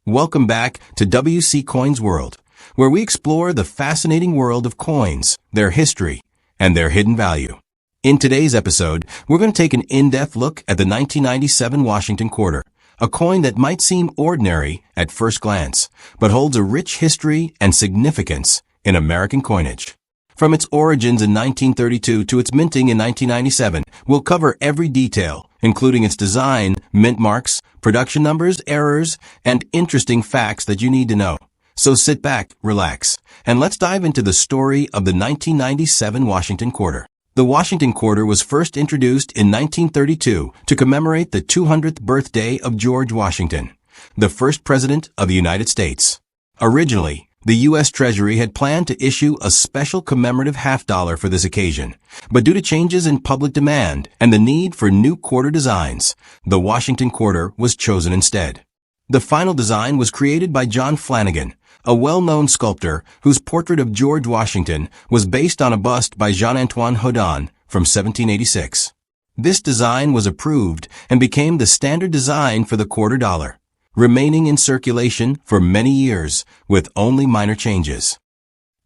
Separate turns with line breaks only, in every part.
Welcome back to WC Coins World, where we explore the fascinating world of coins, their history, and their hidden value. In today's episode, we're going to take an in-depth look at the 1997 Washington quarter, a coin that might seem ordinary at first glance, but holds a rich history and significance in American coinage. From its origins in 1932 to its minting in 1997, we'll cover every detail, including its design, mint marks, production numbers, errors, and interesting facts that you need to know. So sit back, relax, and let's dive into the story of the 1997 Washington quarter. The Washington quarter was first introduced in 1932 to commemorate the 200th birthday of George Washington, the first president of the United States. Originally, the U.S. Treasury had planned to issue a special commemorative half-dollar for this occasion, but due to changes in public demand and the need for new quarter designs, the Washington quarter was chosen instead. The final design was created by John Flanagan, a well-known sculptor whose portrait of George Washington was based on a bust by Jean-Antoine Houdon from 1786. This design was approved and became the standard design for the quarter dollar, remaining in circulation for many years with only minor changes.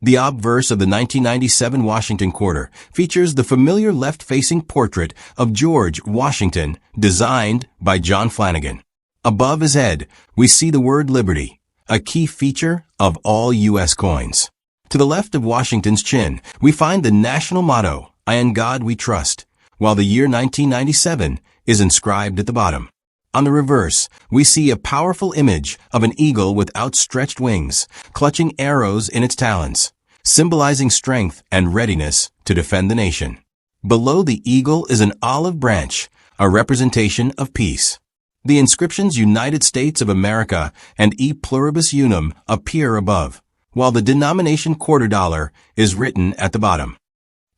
The obverse of the 1997 Washington quarter features the familiar left-facing portrait of George Washington designed by John Flanagan. Above his head, we see the word Liberty, a key feature of all U.S. coins. To the left of Washington's chin, we find the national motto, "In God We Trust," while the year 1997 is inscribed at the bottom. On the reverse, we see a powerful image of an eagle with outstretched wings, clutching arrows in its talons, symbolizing strength and readiness to defend the nation. Below the eagle is an olive branch, a representation of peace. The inscriptions United States of America and E Pluribus Unum appear above, while the denomination quarter dollar is written at the bottom.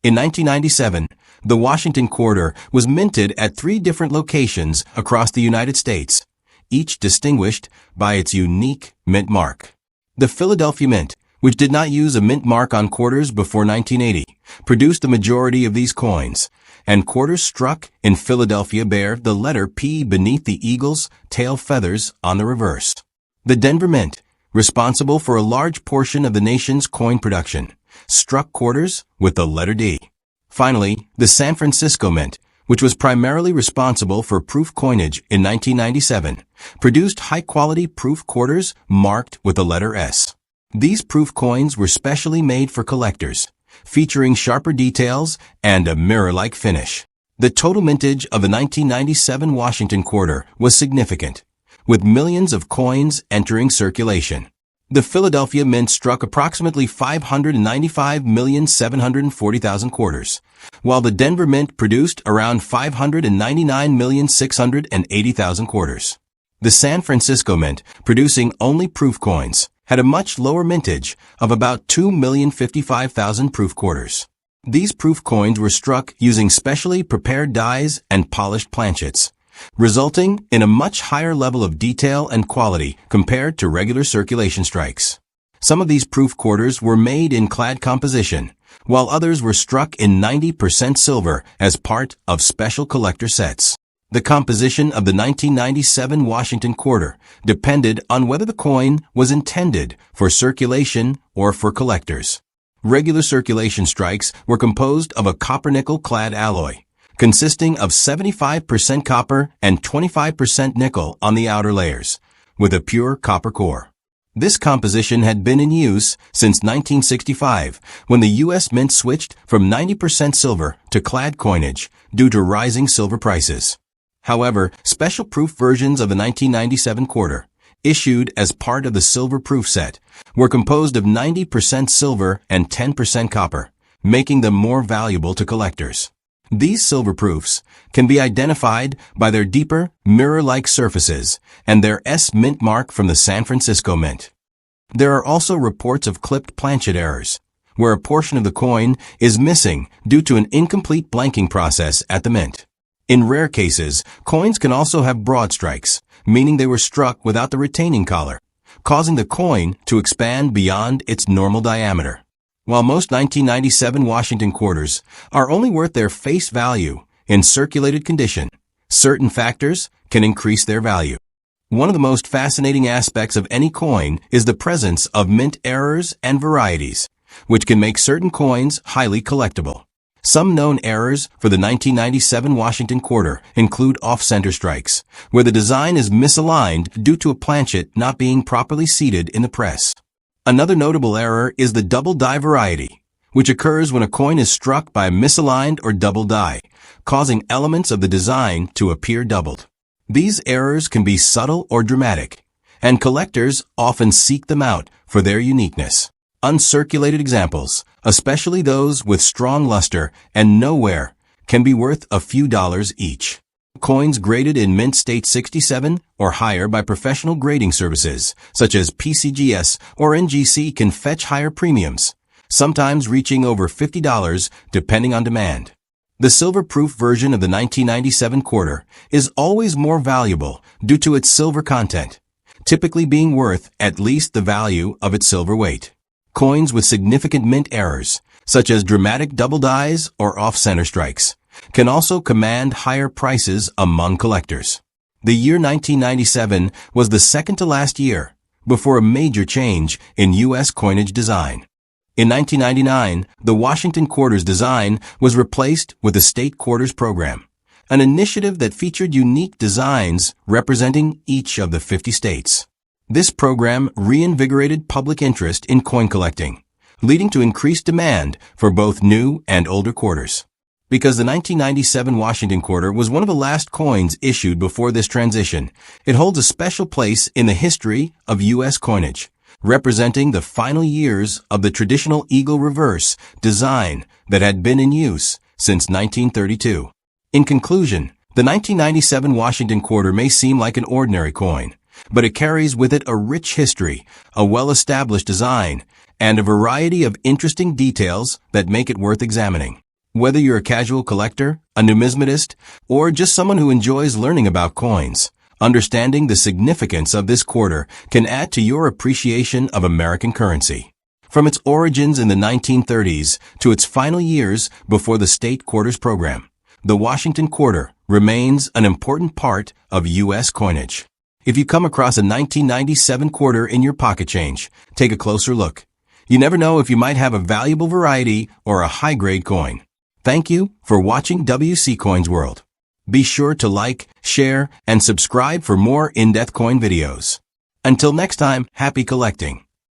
In 1997, the Washington quarter was minted at 3 different locations across the United States, each distinguished by its unique mint mark. The Philadelphia Mint, which did not use a mint mark on quarters before 1980, produced the majority of these coins, and quarters struck in Philadelphia bear the letter P beneath the eagle's tail feathers on the reverse. The Denver Mint, responsible for a large portion of the nation's coin production, struck quarters with the letter D. Finally, the San Francisco Mint, which was primarily responsible for proof coinage in 1997, produced high-quality proof quarters marked with the letter S. These proof coins were specially made for collectors, featuring sharper details and a mirror-like finish. The total mintage of the 1997 Washington quarter was significant, with millions of coins entering circulation. The Philadelphia Mint struck approximately 595,740,000 quarters, while the Denver Mint produced around 599,680,000 quarters. The San Francisco Mint, producing only proof coins, had a much lower mintage of about 2,055,000 proof quarters. These proof coins were struck using specially prepared dies and polished planchets, resulting in a much higher level of detail and quality compared to regular circulation strikes. Some of these proof quarters were made in clad composition, while others were struck in 90% silver as part of special collector sets. The composition of the 1997 Washington quarter depended on whether the coin was intended for circulation or for collectors. Regular circulation strikes were composed of a copper-nickel clad alloy, consisting of 75% copper and 25% nickel on the outer layers, with a pure copper core. This composition had been in use since 1965, when the U.S. Mint switched from 90% silver to clad coinage due to rising silver prices. However, special proof versions of the 1997 quarter, issued as part of the silver proof set, were composed of 90% silver and 10% copper, making them more valuable to collectors. These silver proofs can be identified by their deeper, mirror-like surfaces and their S mint mark from the San Francisco Mint. There are also reports of clipped planchet errors, where a portion of the coin is missing due to an incomplete blanking process at the mint. In rare cases, coins can also have broad strikes, meaning they were struck without the retaining collar, causing the coin to expand beyond its normal diameter. While most 1997 Washington quarters are only worth their face value in circulated condition, certain factors can increase their value. One of the most fascinating aspects of any coin is the presence of mint errors and varieties, which can make certain coins highly collectible. Some known errors for the 1997 Washington quarter include off-center strikes, where the design is misaligned due to a planchet not being properly seated in the press. Another notable error is the double die variety, which occurs when a coin is struck by a misaligned or double die, causing elements of the design to appear doubled. These errors can be subtle or dramatic, and collectors often seek them out for their uniqueness. Uncirculated examples, especially those with strong luster and no wear, can be worth a few dollars each. Coins graded in mint state 67 or higher by professional grading services, such as PCGS or NGC, can fetch higher premiums, sometimes reaching over $50 depending on demand. The silver-proof version of the 1997 quarter is always more valuable due to its silver content, typically being worth at least the value of its silver weight. Coins with significant mint errors, such as dramatic double dies or off-center strikes, can also command higher prices among collectors. The year 1997 was the second to last year before a major change in U.S. coinage design. In 1999, the Washington quarter's design was replaced with the state quarters program, an initiative that featured unique designs representing each of the 50 states. This program reinvigorated public interest in coin collecting, leading to increased demand for both new and older quarters. Because the 1997 Washington quarter was one of the last coins issued before this transition, it holds a special place in the history of U.S. coinage, representing the final years of the traditional eagle reverse design that had been in use since 1932. In conclusion, the 1997 Washington quarter may seem like an ordinary coin, but it carries with it a rich history, a well-established design, and a variety of interesting details that make it worth examining. Whether you're a casual collector, a numismatist, or just someone who enjoys learning about coins, understanding the significance of this quarter can add to your appreciation of American currency. From its origins in the 1930s to its final years before the state quarters program, the Washington quarter remains an important part of U.S. coinage. If you come across a 1997 quarter in your pocket change, take a closer look. You never know if you might have a valuable variety or a high-grade coin. Thank you for watching WC Coins World. Be sure to like, share, and subscribe for more in-depth coin videos. Until next time, happy collecting.